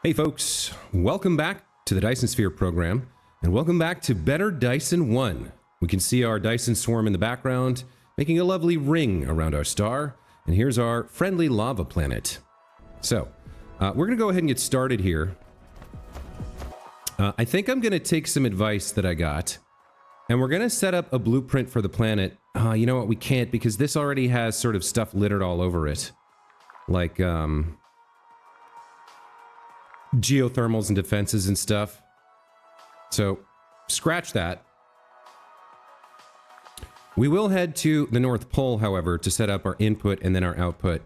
Hey folks, welcome back to the Dyson Sphere program, and welcome back to Better Dyson I. We can see our Dyson swarm in the background, making a lovely ring around our star, and here's our friendly lava planet. So, we're going to go ahead and get started here. I think I'm going to take some advice that I got, and we're going to set up a blueprint for the planet. You know what, we can't, because this already has sort of stuff littered all over it. Like, geothermals and defenses and stuff. So, scratch that. We will head to the North Pole, however, to set up our input and then our output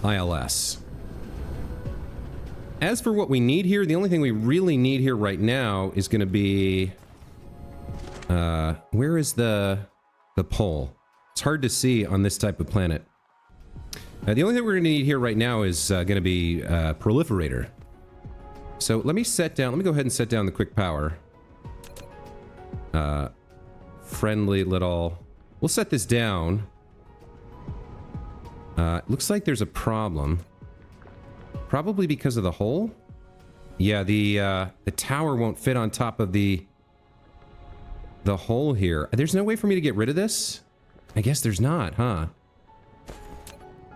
ILS. As for what we need here, the only thing we really need here right now is going to be... where is the pole? It's hard to see on this type of planet. The only thing we're going to need here right now is going to be proliferator. So let me go ahead and set down the quick power. Friendly little... We'll set this down. Looks like there's a problem. Probably because of the hole? Yeah, the tower won't fit on top of the hole here. There's no way for me to get rid of this? I guess there's not, huh?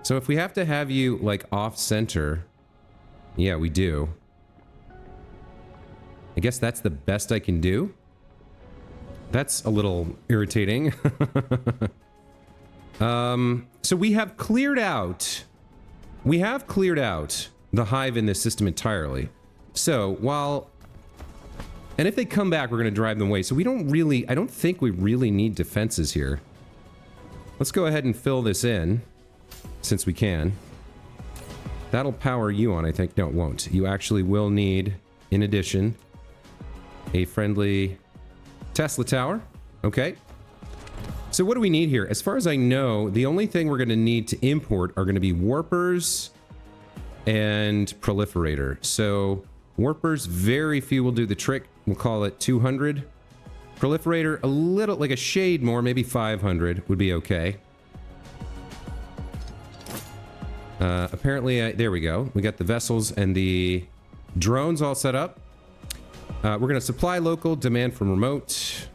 So if we have to have you, like, off-center... Yeah, we do. I guess that's the best I can do? That's a little irritating. So we have cleared out... We have cleared out the hive in this system entirely. So, while... And if they come back, we're going to drive them away. So we don't really... I don't think we really need defenses here. Let's go ahead and fill this in. Since we can. That'll power you on, I think. No, it won't. You actually will need, in addition, a friendly Tesla tower. Okay. So what do we need here? As far as I know, the only thing we're going to need to import are going to be warpers and proliferator. So warpers, very few will do the trick. We'll call it 200. Proliferator, a little, like a shade more, maybe 500 would be okay. Apparently, there we go. We got the vessels and the drones all set up. We're going to supply local, demand from remote.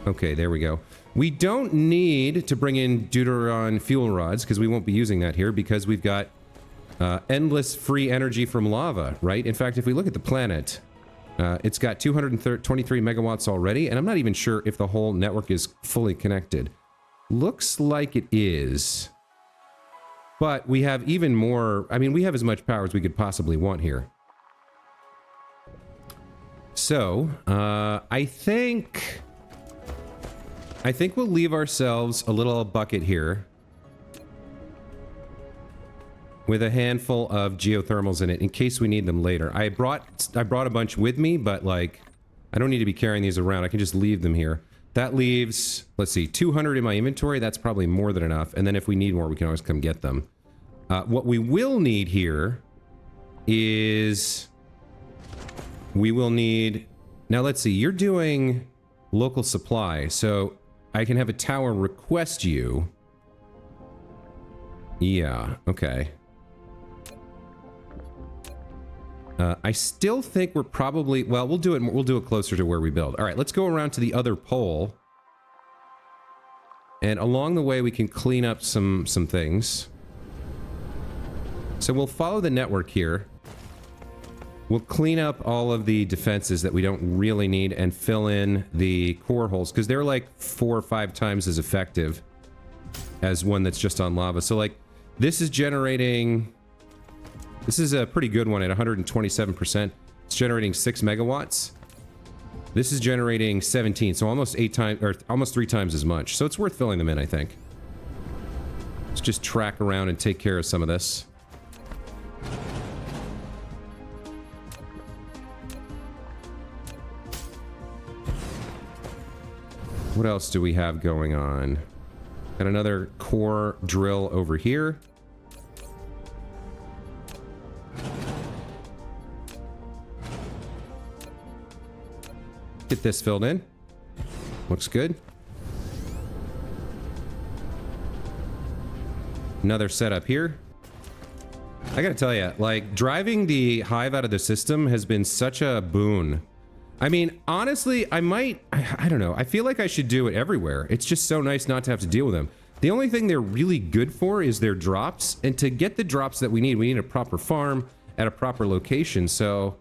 Okay, there we go. We don't need to bring in Deuteron fuel rods because we won't be using that here because we've got endless free energy from lava, right? In fact, if we look at the planet, it's got 223 megawatts already, and I'm not even sure if the whole network is fully connected. Looks like it is. But we have even more... I mean, we have as much power as we could possibly want here. So, I think we'll leave ourselves a little bucket here. With a handful of geothermals in it, in case we need them later. I brought a bunch with me, but, like, I don't need to be carrying these around. I can just leave them here. That leaves, let's see, 200 in my inventory. That's probably more than enough. And then if we need more, we can always come get them. What we will need here is... We will need... Now, let's see. You're doing local supply. So I can have a tower request you. Yeah, okay. I still think we're probably... Well, we'll do it closer to where we build. All right, let's go around to the other pole. And along the way, we can clean up some things. So we'll follow the network here. We'll clean up all of the defenses that we don't really need and fill in the core holes, because they're like 4 or 5 times as effective as one that's just on lava. So, like, this is generating... This is a pretty good one at 127%. It's generating 6 megawatts. This is generating 17, so almost 8 times, or almost 3 times as much. So it's worth filling them in, I think. Let's just track around and take care of some of this. What else do we have going on? Got another core drill over here. Get this filled in. Looks good. Another setup here. I gotta tell you, like, driving the hive out of the system has been such a boon. I mean, honestly, I don't know. I feel like I should do it everywhere. It's just so nice not to have to deal with them. The only thing they're really good for is their drops. And to get the drops that we need a proper farm at a proper location. So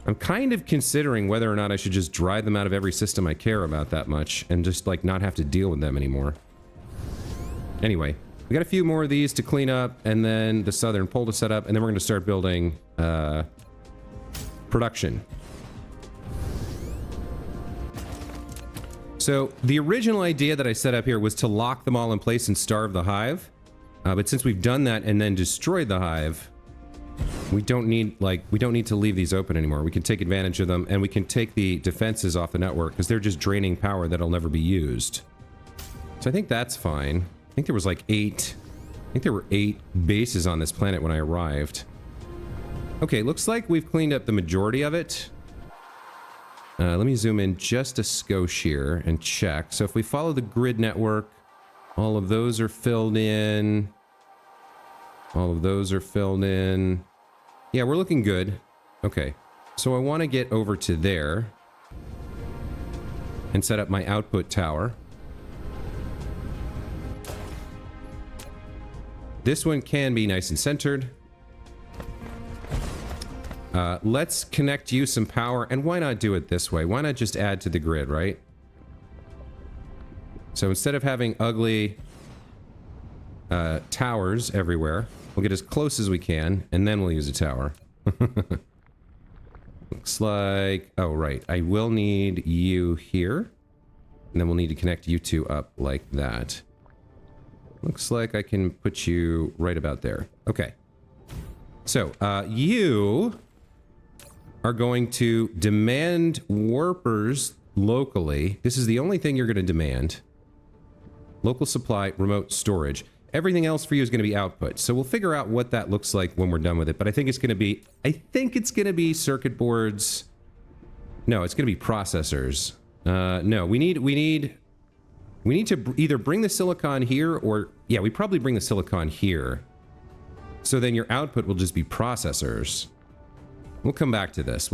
I'm kind of considering whether or not I should just drive them out of every system I care about that much and just, like, not have to deal with them anymore. Anyway. We got a few more of these to clean up, and then the southern pole to set up, and then we're going to start building production. So the original idea that I set up here was to lock them all in place and starve the hive. But since we've done that and then destroyed the hive, we don't need to leave these open anymore. We can take advantage of them, and we can take the defenses off the network because they're just draining power that'll never be used. So I think that's fine. I think there was like 8. I think there were 8 bases on this planet when I arrived. Okay, looks like we've cleaned up the majority of it. Let me zoom in just a skosh here and check. So if we follow the grid network, all of those are filled in. All of those are filled in. Yeah, we're looking good. Okay, so I want to get over to there and set up my output tower. This one can be nice and centered. Let's connect you some power, and why not do it this way? Why not just add to the grid, right? So instead of having ugly towers everywhere, we'll get as close as we can, and then we'll use a tower. Looks like... Oh, right. I will need you here, and then we'll need to connect you two up like that. Looks like I can put you right about there. Okay. So, you are going to demand warpers locally. This is the only thing you're going to demand. Local supply, remote storage. Everything else for you is going to be output. So we'll figure out what that looks like when we're done with it. But I think it's going to be circuit boards. No, it's going to be processors. No, we need to either bring the silicon here or... Yeah, we probably bring the silicon here. So then your output will just be processors. We'll come back to this.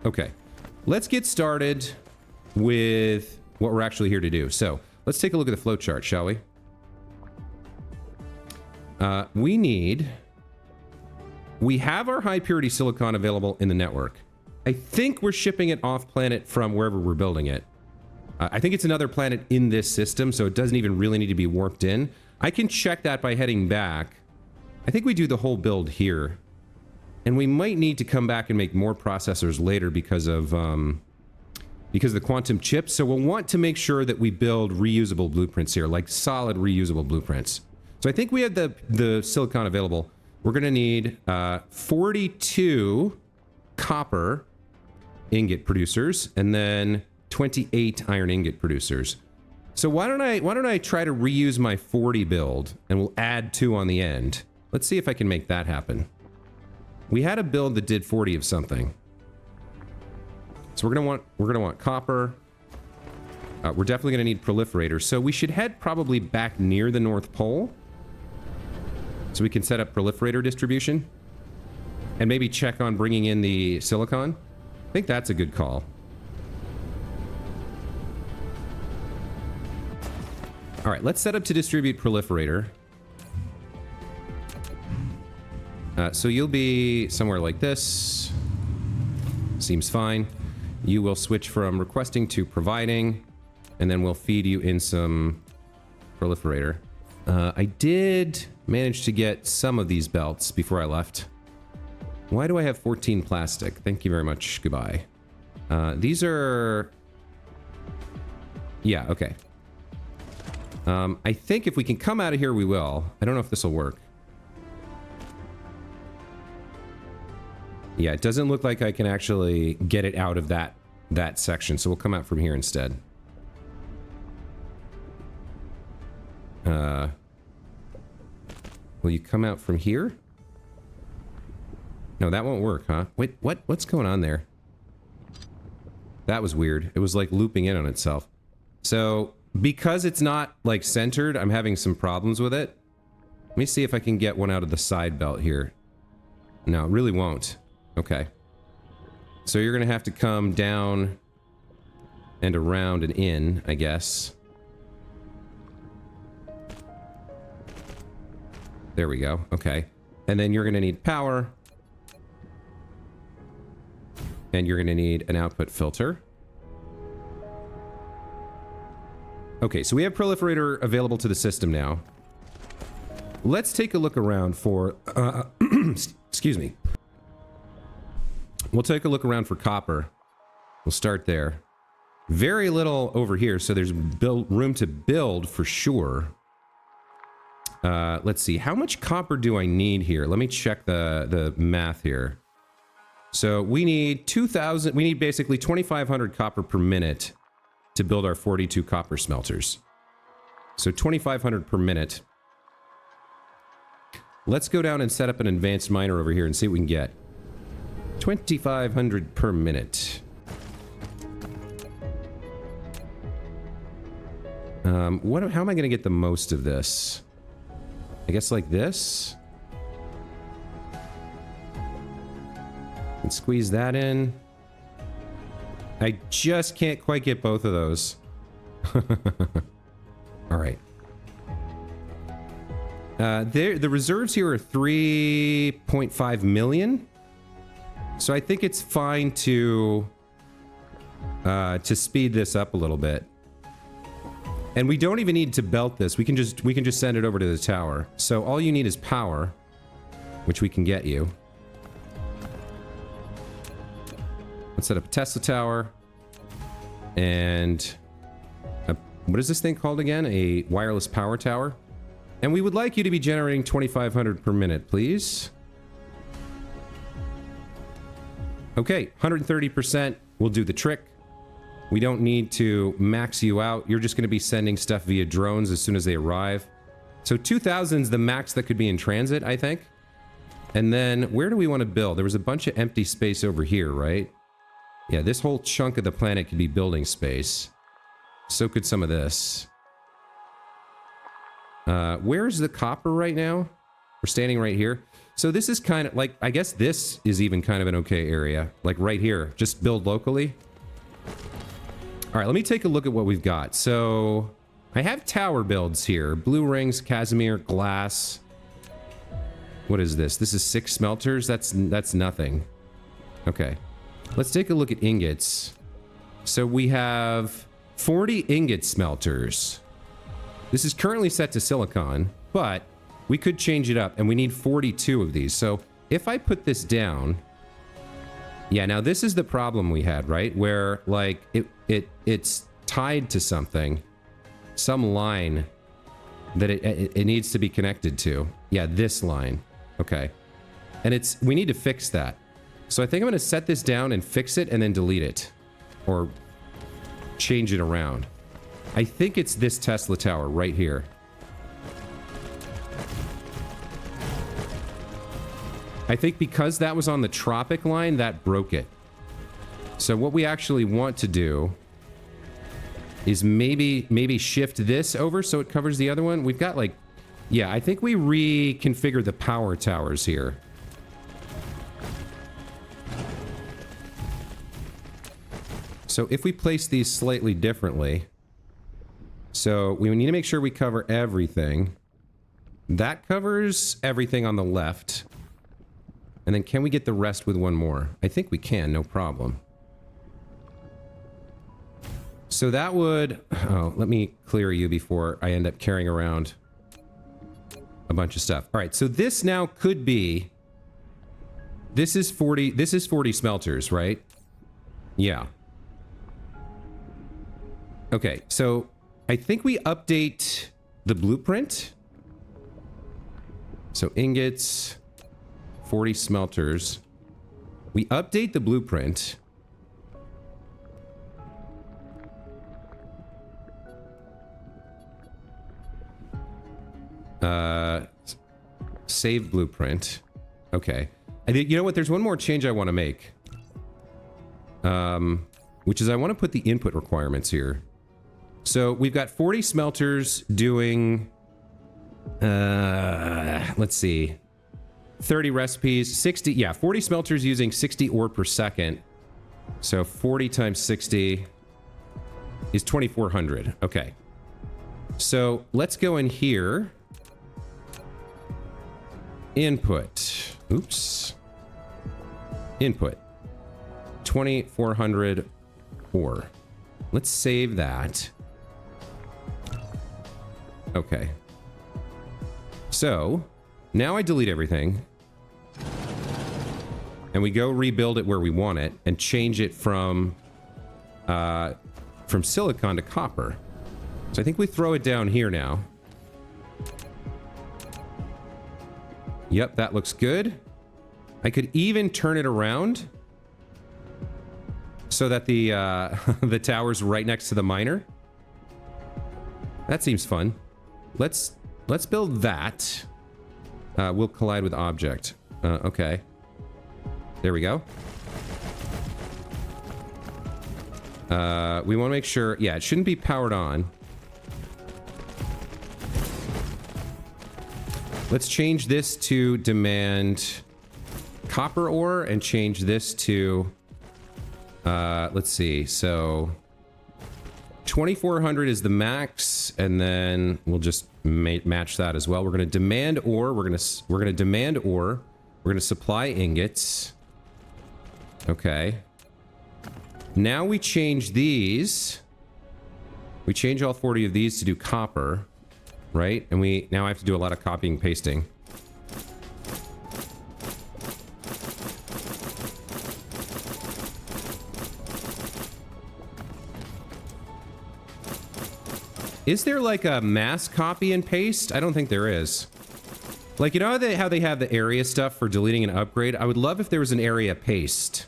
Okay. Let's get started with what we're actually here to do. So, let's take a look at the flowchart, shall we? We have our high purity silicon available in the network. I think we're shipping it off planet from wherever we're building it. I think it's another planet in this system, so it doesn't even really need to be warped in. I can check that by heading back. I think we do the whole build here. And we might need to come back and make more processors later because of the quantum chips. So we'll want to make sure that we build reusable blueprints here, like solid reusable blueprints. So I think we have the silicon available. We're going to need 42 copper ingot producers, and then 28 iron ingot producers. So why don't I try to reuse my 40 build, and we'll add 2 on the end. Let's see if I can make that happen. We had a build that did 40 of something. So we're gonna want copper. We're definitely gonna need proliferators. So we should head probably back near the North Pole, so we can set up proliferator distribution, and maybe check on bringing in the silicon. I think that's a good call. All right, let's set up to distribute proliferator. So you'll be somewhere like this. Seems fine. You will switch from requesting to providing, and then we'll feed you in some proliferator. I did manage to get some of these belts before I left. Why do I have 14 plastic? Thank you very much. Goodbye. These are... Yeah, okay. I think if we can come out of here, we will. I don't know if this will work. Yeah, it doesn't look like I can actually get it out of that section, so we'll come out from here instead. Will you come out from here? No, that won't work, huh? Wait, what's going on there? That was weird. It was like looping in on itself. So, because it's not like centered, I'm having some problems with it. Let me see if I can get one out of the side belt here. No, it really won't. Okay. So you're going to have to come down and around and in, I guess. There we go. Okay. And then you're going to need power. And you're going to need an output filter. Okay, so we have proliferator available to the system now. Let's take a look around for... excuse me. We'll take a look around for copper. We'll start there. Very little over here, so there's room to build for sure. Let's see. How much copper do I need here? Let me check the math here. So we need 2,000... We need basically 2,500 copper per minute to build our 42 copper smelters. So 2,500 per minute. Let's go down and set up an advanced miner over here and see what we can get. 2,500 per minute. How am I going to get the most of this? I guess like this? And squeeze that in. I just can't quite get both of those. All right. The reserves here are 3.5 million. So I think it's fine to speed this up a little bit. And we don't even need to belt this. We can just send it over to the tower. So all you need is power, which we can get you. Let's set up a Tesla tower. And what is this thing called again? A wireless power tower. And we would like you to be generating 2,500 per minute, please. Okay, 130% will do the trick. We don't need to max you out. You're just going to be sending stuff via drones as soon as they arrive. So 2,000 is the max that could be in transit, I think. And then where do we want to build? There was a bunch of empty space over here, right? Yeah, this whole chunk of the planet could be building space. So could some of this. Where's the copper right now? We're standing right here. So this is kind of like, I guess this is even kind of an okay area. Like right here. Just build locally. All right, let me take a look at what we've got. So I have tower builds here. Blue rings, Casimir, glass. What is this? This is 6 smelters? That's nothing. Okay. Let's take a look at ingots. So we have 40 ingot smelters. This is currently set to silicon, but we could change it up, and we need 42 of these. So if I put this down... Yeah, now this is the problem we had, right? Where, like, it's tied to something. Some line that it needs to be connected to. Yeah, this line. Okay. And we need to fix that. So I think I'm going to set this down and fix it and then delete it. Or change it around. I think it's this Tesla tower right here. I think because that was on the tropic line, that broke it. So what we actually want to do is maybe shift this over so it covers the other one. We've got like... Yeah, I think we reconfigure the power towers here. So if we place these slightly differently... So we need to make sure we cover everything. That covers everything on the left. And then can we get the rest with one more? I think we can, no problem. So that would... Oh, let me clear you before I end up carrying around a bunch of stuff. All right, so this now could be... This is 40 smelters, right? Yeah. Okay, so I think we update the blueprint. So ingots... 40 smelters. We update the blueprint. Save blueprint. Okay. I think, you know what? There's one more change I want to make. Which is I want to put the input requirements here. So we've got 40 smelters doing... let's see. 30 recipes, 60, yeah, 40 smelters using 60 ore per second. So 40 times 60 is 2,400. Okay. So let's go in here. Input. Oops. Input. 2,400 ore. Let's save that. Okay. So now I delete everything. And we go rebuild it where we want it and change it from silicon to copper. So I think we throw it down here now. Yep, that looks good. I could even turn it around so that the the tower's right next to the miner. That seems fun. Let's build that. We'll collide with object. Okay. There we go. We want to make sure... Yeah, it shouldn't be powered on. Let's change this to demand copper ore and change this to... let's see. So 2,400 is the max, and then we'll just match that as well. We're going to demand ore. We're going to demand ore. We're going to supply ingots. Okay. Now we change these. We change all 40 of these to do copper, right? And we now have to do a lot of copying and pasting. Is there like a mass copy and paste? I don't think there is. Like, you know how they have the area stuff for deleting an upgrade? I would love if there was an area paste.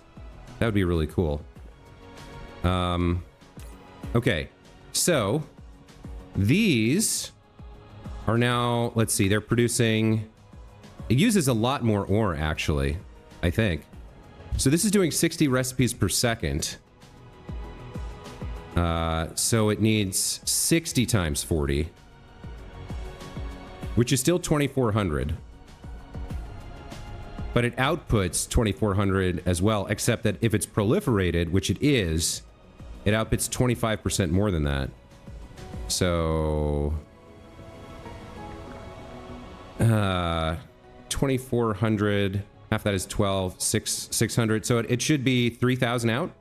That would be really cool. Okay. So, these are now, let's see, they're producing... It uses a lot more ore, actually, I think. So this is doing 60 recipes per second. So it needs 60 times 40. Which is still 2,400. But it outputs 2,400 as well, except that if it's proliferated, which it is, it outputs 25% more than that. So... 2,400, half that is 12, 600. So it should be 3,000 out?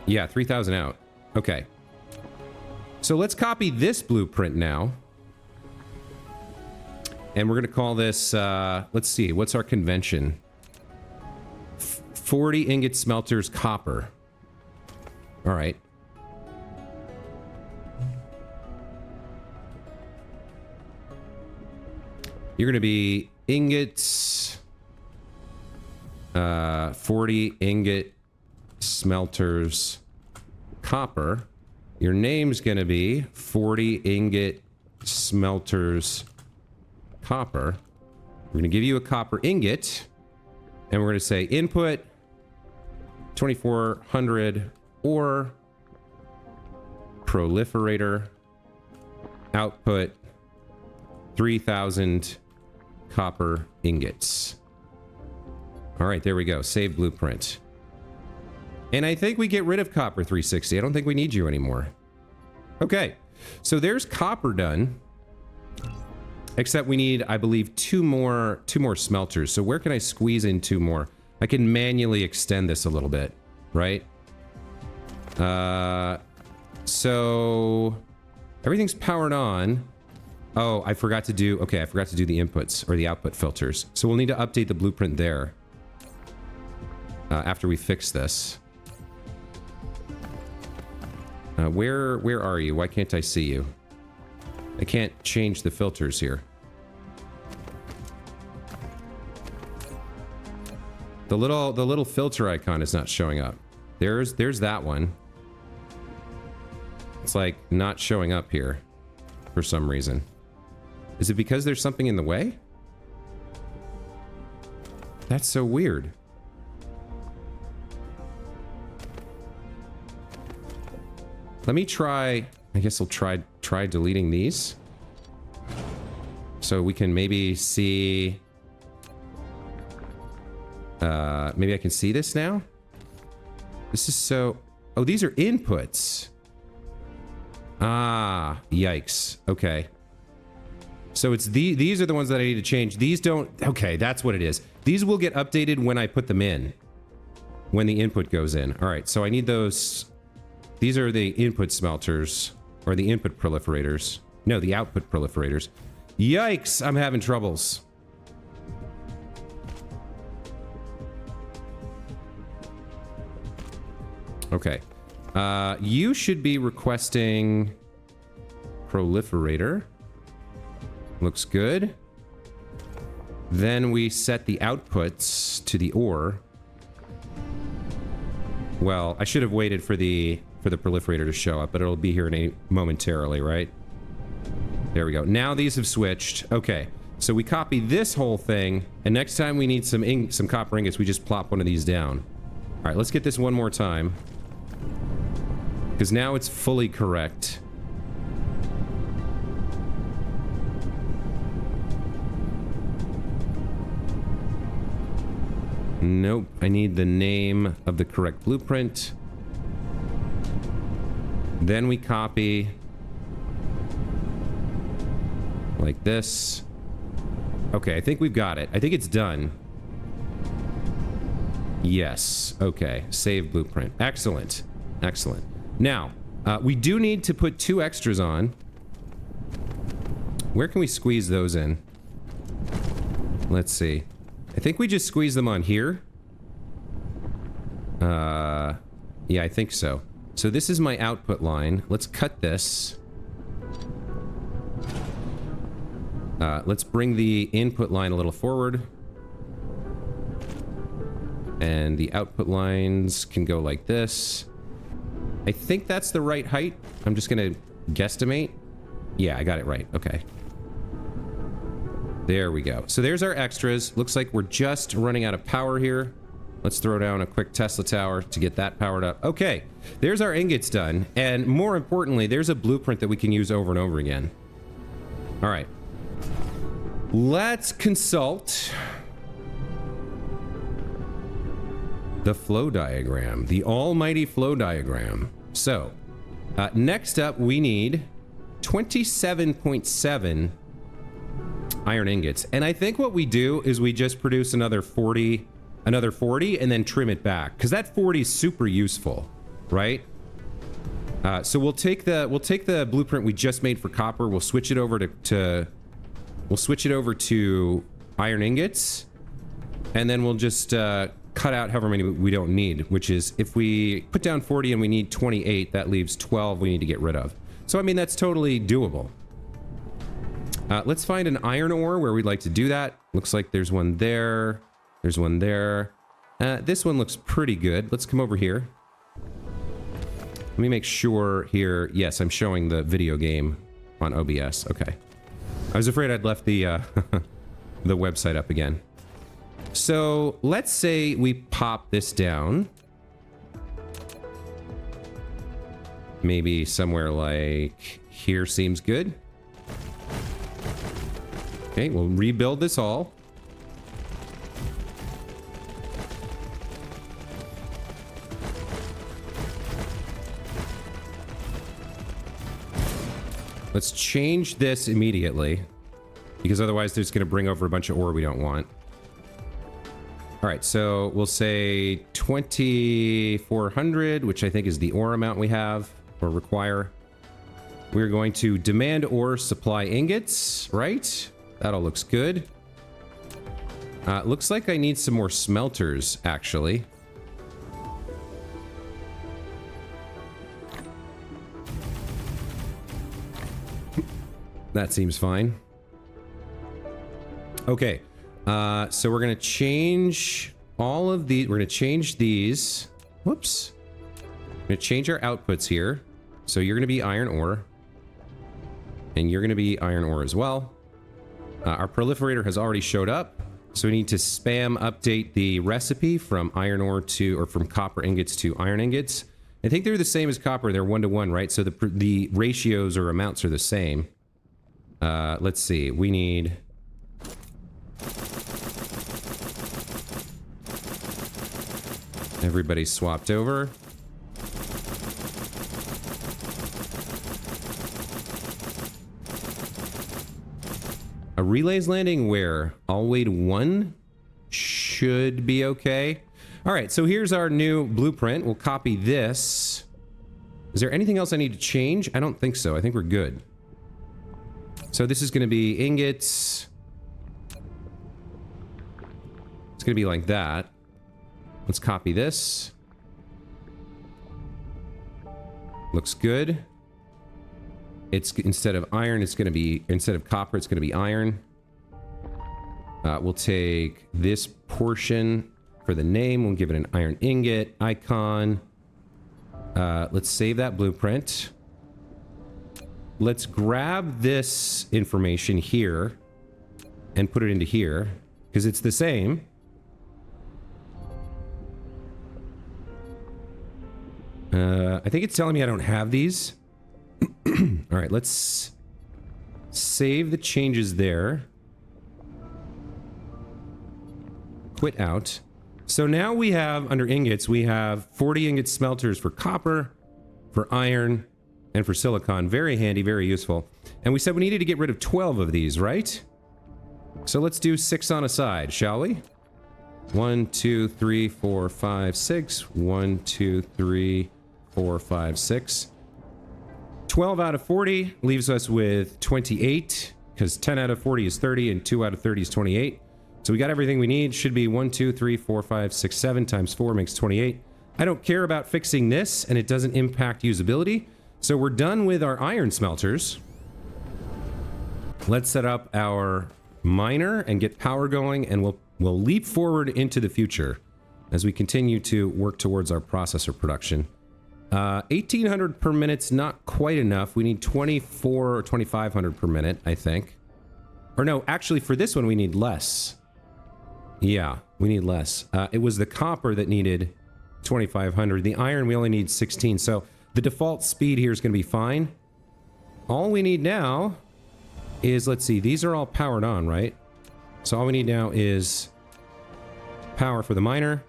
Yeah, 3,000 out. Okay. So let's copy this blueprint now. And we're going to call this, let's see, what's our convention? 40 ingot smelters copper. All right. You're going to be ingots, 40 ingot smelters copper. Your name's going to be 40 ingot smelters copper. We're going to give you a copper ingot, and we're going to say input 2,400 ore, proliferator, output 3,000 copper ingots. All right, there we go. Save blueprint. And I think we get rid of copper 360. I don't think we need you anymore. Okay, so there's copper done. Except we need, I believe, two more smelters. So where can I squeeze in two more? I can manually extend this a little bit, right? So everything's powered on. Oh, I forgot to do, okay, I forgot to do the inputs or the output filters. So we'll need to update the blueprint there after we fix this. Where are you? Why can't I see you? I can't change the filters here. The little filter icon is not showing up. There's that one. It's like not showing up here for some reason. Is it because there's something in the way? That's so weird. Let me try, I guess I'll try deleting these. So we can maybe see... maybe I can see this now? This is so... Oh, these are inputs. Ah, yikes. Okay. So it's these are the ones that I need to change. These don't... Okay, that's what it is. These will get updated when I put them in. When the input goes in. All right, so I need those... These are the input smelters. Or the input proliferators. No, the output proliferators. Yikes, I'm having troubles. Okay. You should be requesting proliferator. Looks good. Then we set the outputs to the ore. Well, I should have waited for the proliferator to show up, but it'll be here momentarily, right? There we go. Now these have switched. Okay. So we copy this whole thing, and next time we need some copper ingots, we just plop one of these down. All right, let's get this one more time. Because now it's fully correct. Nope, I need the name of the correct blueprint. Then we copy like this. Okay, I think we've got it. I think it's done. Yes, okay. Save blueprint. Excellent. Excellent. Now, we do need to put 2 extras on. Where can we squeeze those in? Let's see. I think we just squeeze them on here. Yeah, I think so. So this is my output line. Let's cut this. Let's bring the input line a little forward. And the output lines can go like this. I think that's the right height. I'm just gonna guesstimate. Yeah, I got it right. Okay. There we go. So there's our extras. Looks like we're just running out of power here. Let's throw down a quick Tesla tower to get that powered up. Okay, there's our ingots done. And more importantly, there's a blueprint that we can use over and over again. All right. Let's consult the flow diagram, the almighty flow diagram. So, next up, we need 27.7 iron ingots. And I think what we do is we just produce another 40, and then trim it back. Because that 40 is super useful, right? So we'll take the blueprint we just made for copper. We'll switch it over to iron ingots. And then we'll just cut out however many we don't need, which is if we put down 40 and we need 28, that leaves 12 we need to get rid of. So, I mean, that's totally doable. Let's find an iron ore where we'd like to do that. Looks like there's one there. There's one there. This one looks pretty good. Let's come over here. Let me make sure here. Yes, I'm showing the video game on OBS. Okay. I was afraid I'd left the the website up again. So let's say we pop this down. Maybe somewhere like here seems good. Okay, we'll rebuild this all. Let's change this immediately, because otherwise there's going to bring over a bunch of ore we don't want. All right, so we'll say 2,400, which I think is the ore amount we have or require. We're going to demand ore, supply ingots, right? That all looks good. Looks like I need some more smelters, actually. That seems fine. Okay. So we're going to change all of these. We're going to change these. Whoops. We're going to change our outputs here. So you're going to be iron ore. And you're going to be iron ore as well. Our proliferator has already showed up. So we need to spam update the recipe from iron ore to, or from copper ingots to iron ingots. I think they're the same as copper. They're 1-to-1, right? So the ratios or amounts are the same. Let's see. We need... Everybody swapped over. A relay's landing where? Alwade 1 should be okay. All right, so here's our new blueprint. We'll copy this. Is there anything else I need to change? I don't think so. I think we're good. So this is going to be ingots. It's going to be like that. Let's copy this. Looks good. It's instead of iron, it's going to be, instead of copper, it's going to be iron. We'll take this portion for the name. We'll give it an iron ingot icon. Let's save that blueprint. Let's grab this information here and put it into here because it's the same. I think it's telling me I don't have these. All right, let's save the changes there. Quit out. So now we have, under ingots, we have 40 ingot smelters for copper, for iron, and for silicon. Very handy, very useful. And we said we needed to get rid of 12 of these, right? So let's do 6 on a side, shall we? 1, 2, 3, 4, 5, 6. 1, 2, 3, 4, 5, 6. 12 out of 40 leaves us with 28, because 10 out of 40 is 30, and 2 out of 30 is 28. So we got everything we need. Should be 1, 2, 3, 4, 5, 6, 7 times 4 makes 28. I don't care about fixing this, and it doesn't impact usability. So we're done with our iron smelters. Let's set up our miner and get power going, and we'll leap forward into the future as we continue to work towards our processor production. 1800 per minute's not quite enough. We need 24 or 2500 per minute, I think. Or no, actually for this one we need less. Yeah, we need less. It was the copper that needed 2500. The iron we only need 16. So the default speed here is going to be fine. All we need now is, let's see, these are all powered on, right? So all we need now is power for the miner,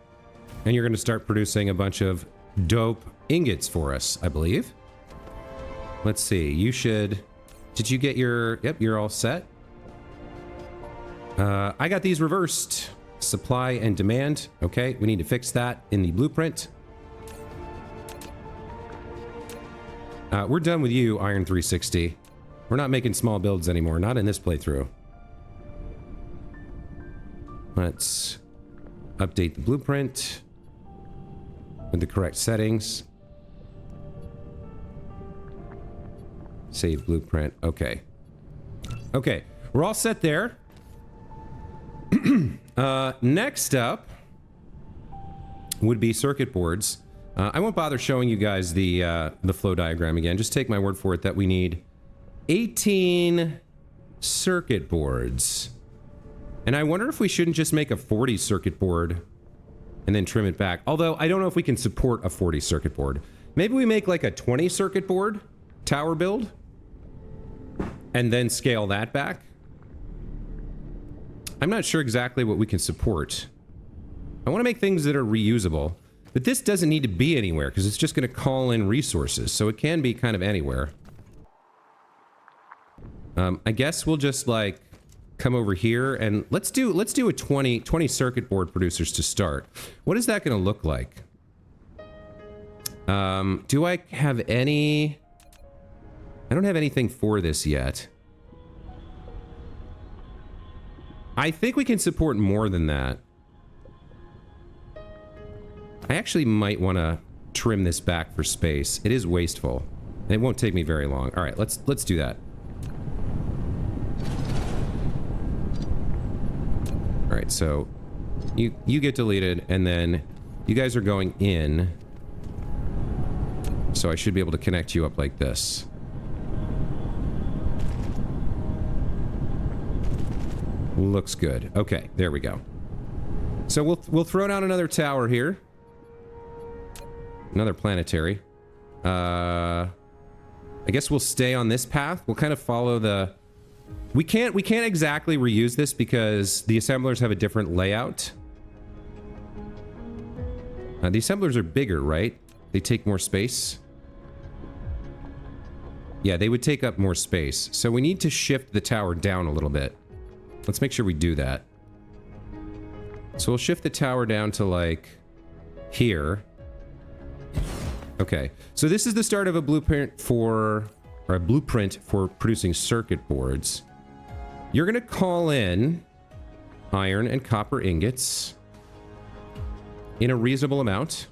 and you're going to start producing a bunch of dope ingots for us, I believe. Let's see, you should... Did you get your... Yep, you're all set. I got these reversed. Supply and demand. Okay, we need to fix that in the blueprint. We're done with you, Iron 360. We're not making small builds anymore, not in this playthrough. Let's update the blueprint with the correct settings. Save blueprint. Okay. Okay, we're all set there. Next up would be circuit boards. I won't bother showing you guys the flow diagram again. Just take my word for it that we need 18 circuit boards. And I wonder if we shouldn't just make a 40 circuit board and then trim it back. Although I don't know if we can support a 40 circuit board. Maybe we make like a 20 circuit board tower build and then scale that back. I'm not sure exactly what we can support. I want to make things that are reusable, but this doesn't need to be anywhere because it's just going to call in resources, so it can be kind of anywhere. I guess we'll just like come over here and let's do a 20 circuit board producers to start. What is that going to look like? Do I have any? I don't have anything for this yet. I think we can support more than that. I actually might want to trim this back for space. It is wasteful. And it won't take me very long. All right, let's do that. All right, so you get deleted, and then you guys are going in. So I should be able to connect you up like this. Looks good. Okay, there we go. So we'll throw down another tower here. Another planetary. I guess we'll stay on this path. We'll kind of follow the We can't exactly reuse this because the assemblers have a different layout. The assemblers are bigger, right? They take more space. Yeah, they would take up more space. So we need to shift the tower down a little bit. Let's make sure we do that. So we'll shift the tower down to like here. Okay, so this is the start of a blueprint for producing circuit boards. You're gonna call in iron and copper ingots in a reasonable amount.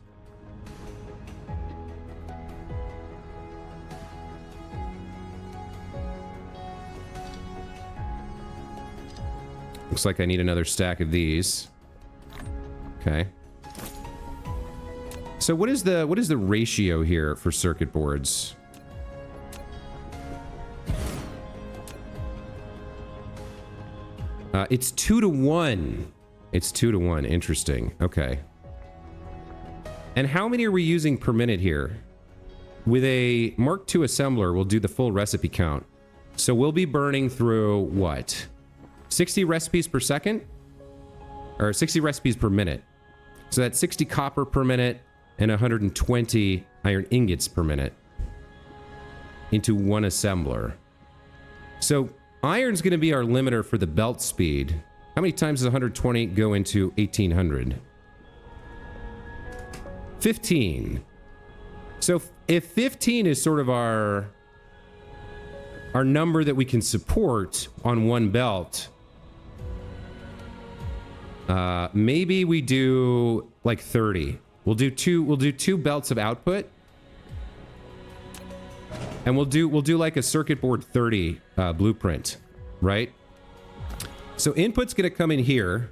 Looks like I need another stack of these. Okay. So what is the ratio here for circuit boards? It's 2 to 1. It's 2 to 1. Interesting. Okay. And how many are we using per minute here? With a Mark II assembler, we'll do the full recipe count. So we'll be burning through what? 60 recipes per second? Or 60 recipes per minute. So that's 60 copper per minute and 120 iron ingots per minute into one assembler. So iron's going to be our limiter for the belt speed. How many times does 120 go into 1800? 15. So if 15 is sort of our number that we can support on one belt, maybe we do like 30. We'll do two belts of output. And we'll do like a circuit board 30 blueprint, right? So input's gonna come in here,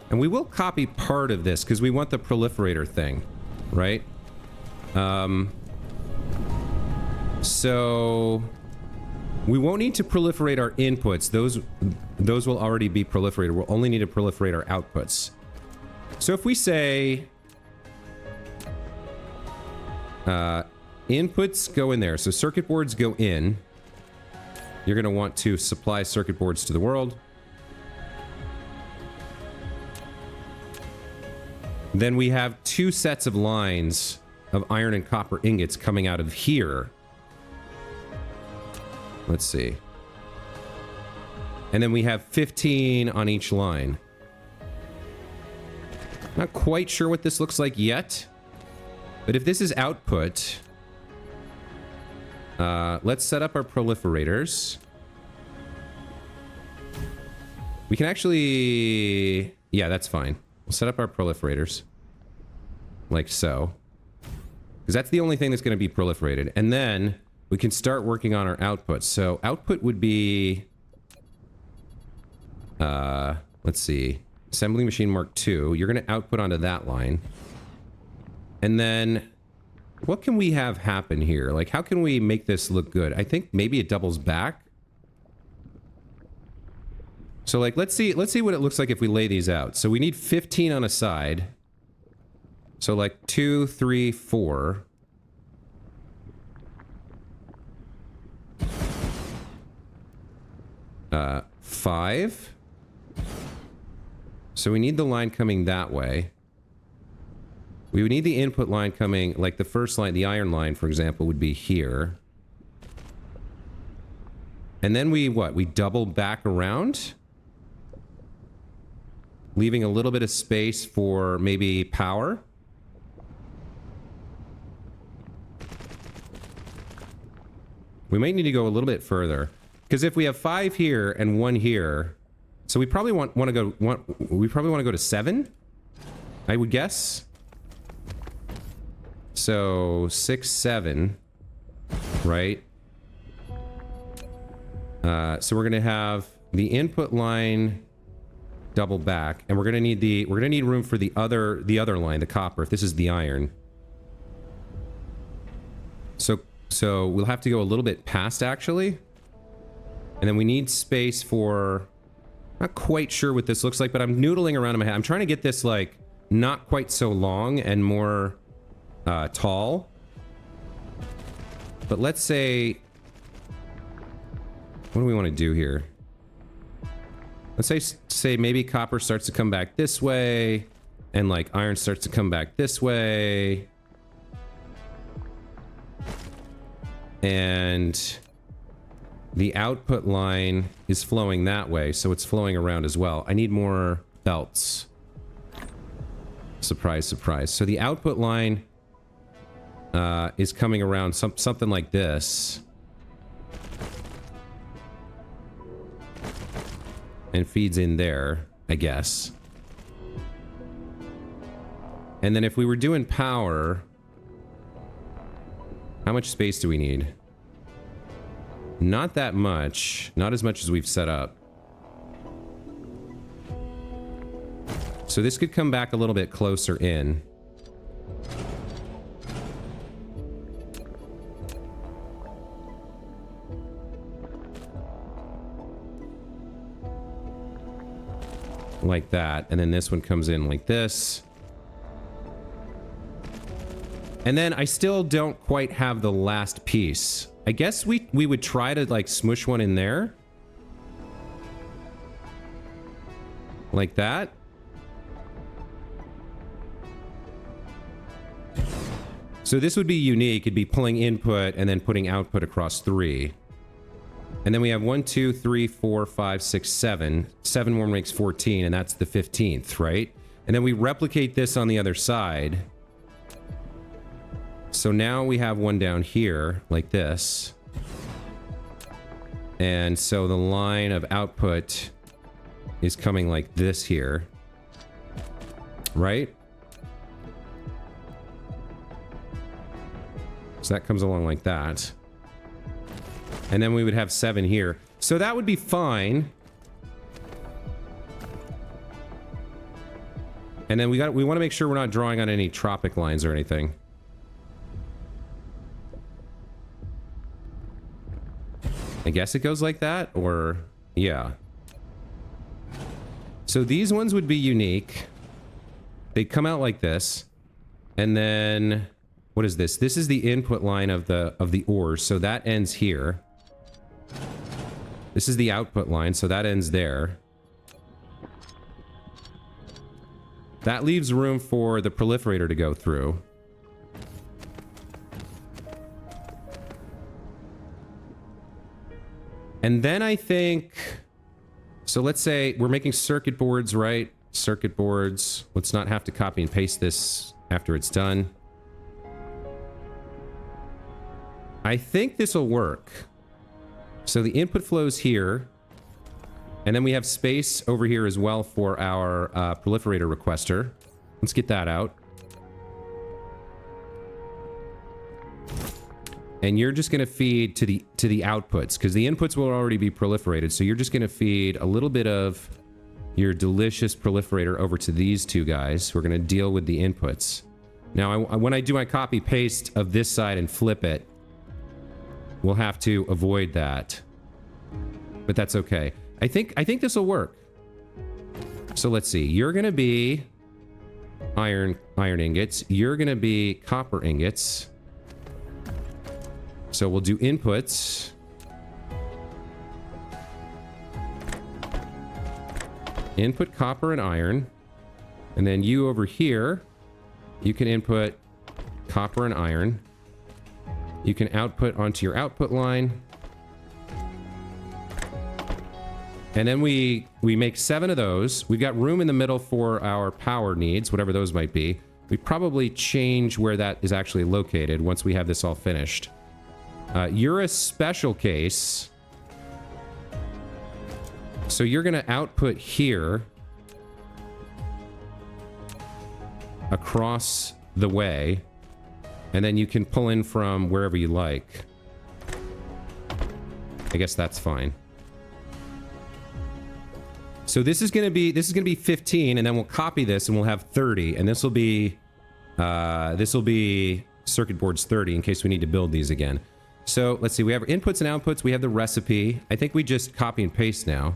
and we will copy part of this because we want the proliferator thing, right? So we won't need to proliferate our inputs. Those will already be proliferated. We'll only need to proliferate our outputs. So if we say inputs go in there, so circuit boards go in. You're going to want to supply circuit boards to the world. Then we have 2 sets of lines of iron and copper ingots coming out of here. Let's see. And then we have 15 on each line. Not quite sure what this looks like yet. But if this is output, let's set up our proliferators. We can actually... Yeah, that's fine. We'll set up our proliferators. Like so. Because that's the only thing that's going to be proliferated. And then we can start working on our output. So output would be... let's see. Assembly machine Mark II. You're going to output onto that line. And then, what can we have happen here? Like, how can we make this look good? I think maybe it doubles back. So, like, let's see what it looks like if we lay these out. So we need 15 on a side. So, like, 2, 3, 4. Uh, 5. So we need the line coming that way. We would need the input line coming, like the first line, the iron line, for example, would be here. And then we, what? We double back around? Leaving a little bit of space for maybe power? We might need to go a little bit further. Because if we have 5 here and 1 here, so we probably want to go, we probably want to go to 7, I would guess. So 6, 7, right? So we're gonna have the input line double back, and we're gonna need room for the other line, the copper. If this is the iron, so we'll have to go a little bit past actually, and then we need space for. Not quite sure what this looks like, but I'm noodling around in my head. I'm trying to get this like not quite so long and more. Tall. But let's say... What do we want to do here? Let's say maybe copper starts to come back this way, and like iron starts to come back this way. And the output line is flowing that way, so it's flowing around as well. I need more belts. Surprise, surprise. So the output line is coming around something like this. And feeds in there, I guess. And then if we were doing power, how much space do we need? Not that much. Not as much as we've set up. So this could come back a little bit closer in. Like that. And then this one comes in like this. And then I still don't quite have the last piece. I guess we would try to like smush one in there. Like that. So this would be unique. It'd be pulling input and then putting output across 3. And then we have 1, 2, 3, 4, 5, 6, 7. 7 more makes 14, and that's the 15th, right? And then we replicate this on the other side. So now we have one down here, like this. And so the line of output is coming like this here. Right? So that comes along like that. And then we would have 7 here. So that would be fine. And then we want to make sure we're not drawing on any tropic lines or anything. I guess it goes like that, or yeah. So these ones would be unique. They come out like this. And then what is this? This is the input line of the ores, so that ends here. This is the output line, so that ends there. That leaves room for the proliferator to go through. And then I think... So let's say we're making circuit boards, right? Circuit boards. Let's not have to copy and paste this after it's done. I think this will work. So the input flows here. And then we have space over here as well for our proliferator requester. Let's get that out. And you're just going to feed to the outputs, because the inputs will already be proliferated. So you're just going to feed a little bit of your delicious proliferator over to these two guys who are going to deal with the inputs. Now, when I do my copy paste of this side and flip it, we'll have to avoid that. But that's okay. I think this will work. So let's see. You're going to be iron ingots. You're going to be copper ingots. So we'll do inputs. Input copper and iron. And then you over here, you can input copper and iron. You can output onto your output line. And then we make 7 of those. We've got room in the middle for our power needs, whatever those might be. We probably change where that is actually located once we have this all finished. You're a special case. So you're going to output here across the way. And then you can pull in from wherever you like. I guess that's fine. So this is going to be 15, and then we'll copy this and we'll have 30, and this will be circuit boards 30 in case we need to build these again. So let's see, we have inputs and outputs, we have the recipe. I think we just copy and paste now.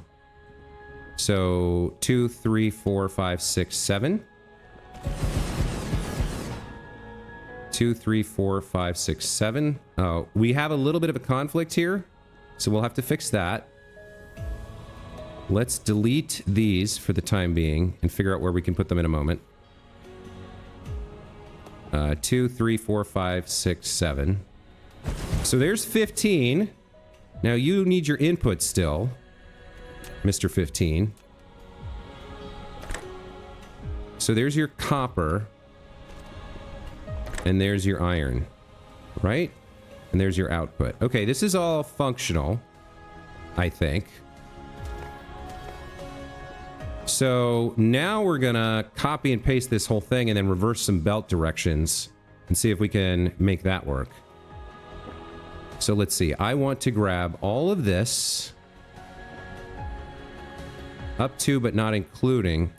So 2, 3, 4, 5, 6, 7. 2, 3, 4, 5, 6, 7. Oh, we have a little bit of a conflict here, so we'll have to fix that. Let's delete these for the time being and figure out where we can put them in a moment. 2, 3, 4, 5, 6, 7. So there's 15. Now you need your input still, Mr. 15. So there's your copper. And there's your iron. Right? And there's your output. Okay, this is all functional, I think. So now we're gonna copy and paste this whole thing and then reverse some belt directions and see if we can make that work. So let's see. I want to grab all of this up to but not including.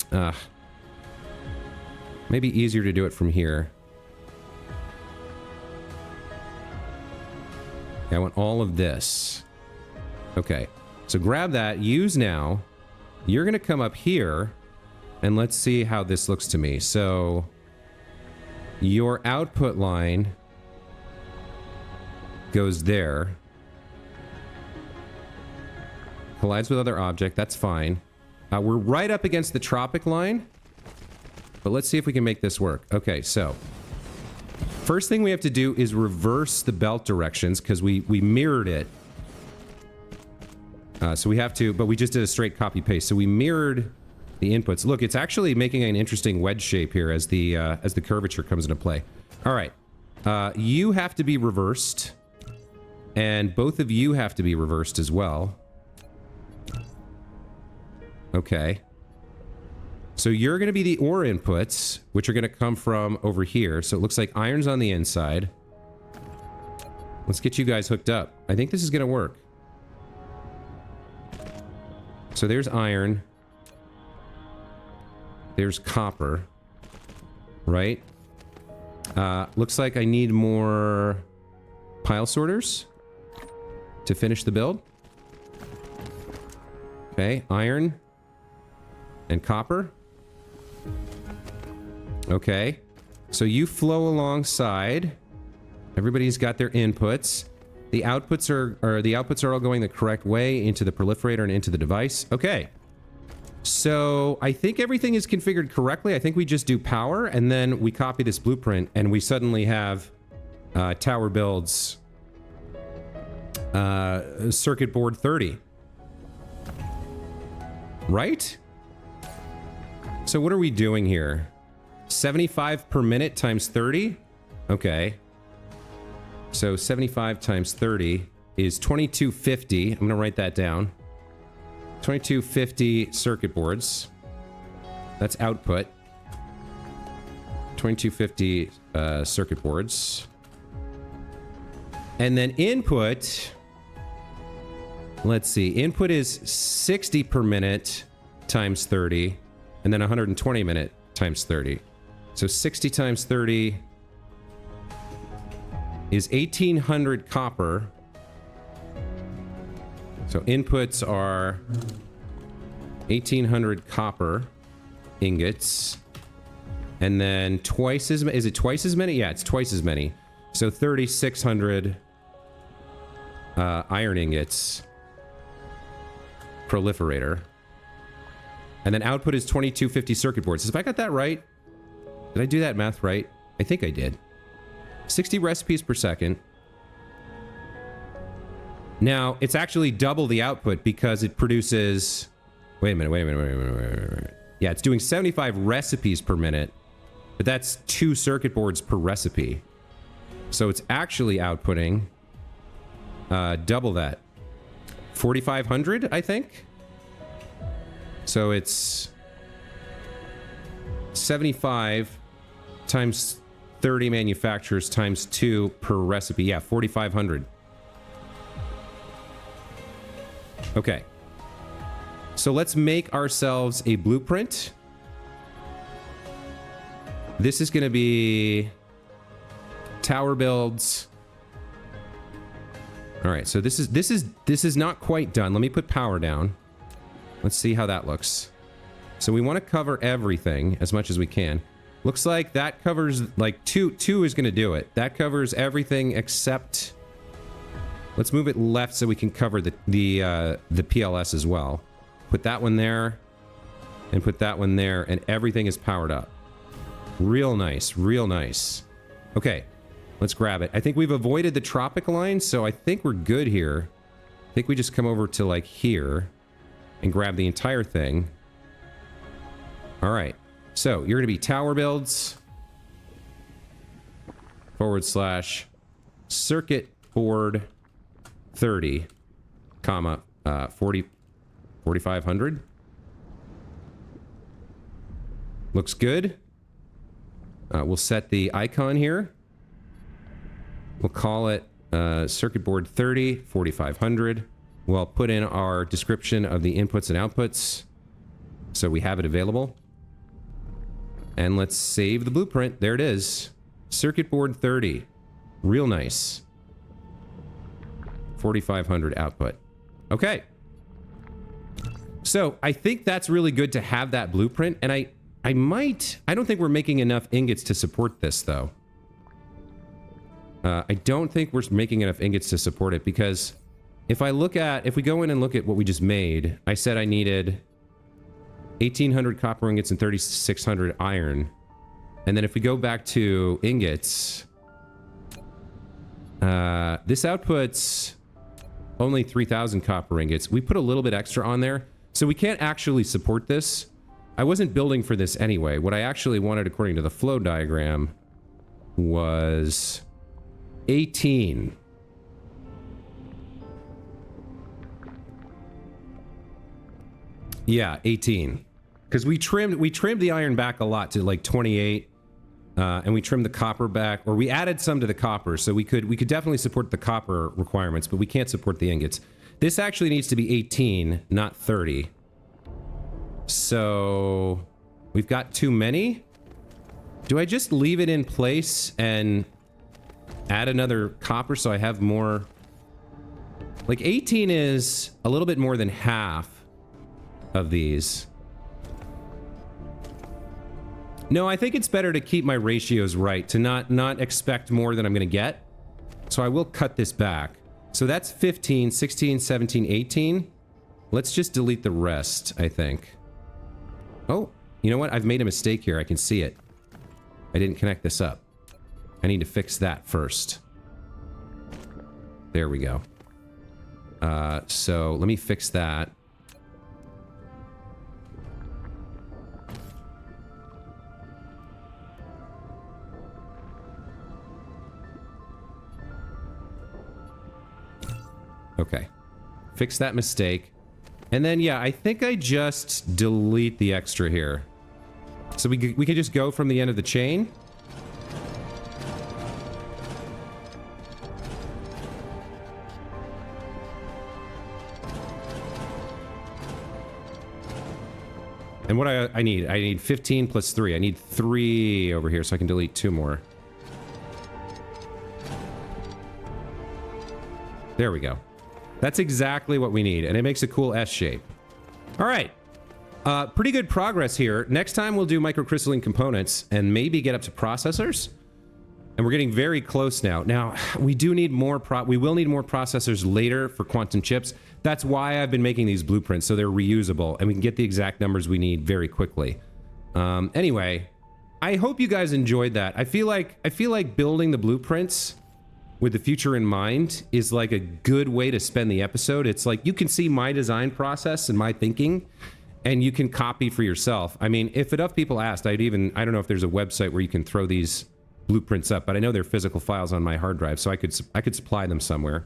Maybe easier to do it from here. I want all of this. Okay, so grab that, use now. You're gonna come up here and let's see how this looks to me. So your output line goes there. Collides with other object, that's fine. We're right up against the tropic line, but let's see if we can make this work. Okay, so first thing we have to do is reverse the belt directions because we mirrored it. So we have to, but we just did a straight copy paste. So we mirrored the inputs. Look, it's actually making an interesting wedge shape here as the curvature comes into play. All right, you have to be reversed, and both of you have to be reversed as well. Okay. So you're going to be the ore inputs, which are going to come from over here. So it looks like iron's on the inside. Let's get you guys hooked up. I think this is going to work. So there's iron. There's copper. Right? Looks like I need more pile sorters to finish the build. Okay, iron and copper. Okay, so you flow alongside. Everybody's got their inputs. The outputs are all going the correct way into the proliferator and into the device. Okay, so I think everything is configured correctly. I think we just do power and then we copy this blueprint and we suddenly have tower builds circuit board 30. Right? So what are we doing here? 75 per minute times 30? Okay. So 75 times 30 is 2250. I'm going to write that down. 2250 circuit boards. That's output. 2250 circuit boards. And then input... Let's see. Input is 60 per minute times 30, and then 120 minute times 30. So 60 times 30 is 1800 copper. So inputs are 1800 copper ingots, and then twice as many. Is it twice as many? Yeah, it's twice as many. So 3600 iron ingots. Proliferator. And then output is 2250 circuit boards. So if I got that right, did I do that math right? I think I did. 60 recipes per second. Now, it's actually double the output because it produces... Wait a minute. Yeah, it's doing 75 recipes per minute, but that's 2 circuit boards per recipe. So it's actually outputting double that. 4,500, I think. So it's 75 times 30 manufacturers times 2 per recipe. Yeah, 4,500. Okay. So let's make ourselves a blueprint. This is going to be tower builds. All right, so this is not quite done. Let me put power down. Let's see how that looks. So we want to cover everything as much as we can. Looks like that covers like two is going to do it. That covers everything except. Let's move it left so we can cover the PLS as well. put that one there, and put that one there, and everything is powered up. Real nice, real nice. Okay, let's grab it. I think we've avoided the tropic line, so I think we're good here. I think we just come over to like here and grab the entire thing. All right, so you're gonna be tower builds / circuit board 30, comma, 4,500. Looks good. We'll set the icon here. We'll call it circuit board 30, 4,500. We'll put in our description of the inputs and outputs so we have it available. And let's save the blueprint. There it is. Circuit board 30. Real nice. 4,500 output. Okay. So I think that's really good to have that blueprint. And I don't think we're making enough ingots to support this though. I don't think we're making enough ingots to support it because if we go in and look at what we just made, I said I needed 1,800 copper ingots and 3,600 iron. And then if we go back to ingots, this outputs only 3,000 copper ingots. We put a little bit extra on there, so we can't actually support this. I wasn't building for this anyway. What I actually wanted, according to the flow diagram, was 18. Yeah, 18. Because we trimmed the iron back a lot to like 28. And we trimmed the copper back, or we added some to the copper, so we could definitely support the copper requirements, but we can't support the ingots. This actually needs to be 18, not 30. So we've got too many. Do I just leave it in place and add another copper so I have more? Like 18 is a little bit more than half of these. No, I think it's better to keep my ratios right, to not expect more than I'm going to get. So I will cut this back. So that's 15, 16, 17, 18. Let's just delete the rest, I think. Oh, you know what? I've made a mistake here. I can see it. I didn't connect this up. I need to fix that first. There we go. So let me fix that. Okay, fix that mistake. And then, yeah, I think I just delete the extra here. So we could just go from the end of the chain. And what I need 15 plus 3. I need 3 over here so I can delete 2 more. There we go. That's exactly what we need, and it makes a cool S shape. All right. Pretty good progress here. Next time we'll do microcrystalline components and maybe get up to processors. And we're getting very close now. Now, we do need more we will need more processors later for quantum chips. That's why I've been making these blueprints, so they're reusable and we can get the exact numbers we need very quickly. Anyway, I hope you guys enjoyed that. I feel like building the blueprints with the future in mind is like a good way to spend the episode. It's like you can see my design process and my thinking, and you can copy for yourself. I mean, if enough people asked, I don't know if there's a website where you can throw these blueprints up, but I know they're physical files on my hard drive, so I could supply them somewhere.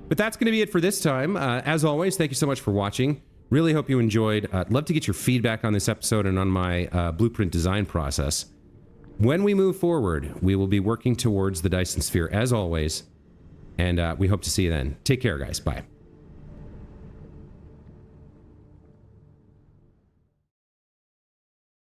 But that's going to be it for this time. As always, thank you so much for watching. Really hope you enjoyed. I'd love to get your feedback on this episode and on my blueprint design process. When we move forward, we will be working towards the Dyson Sphere as always, and we hope to see you then. Take care, guys. Bye.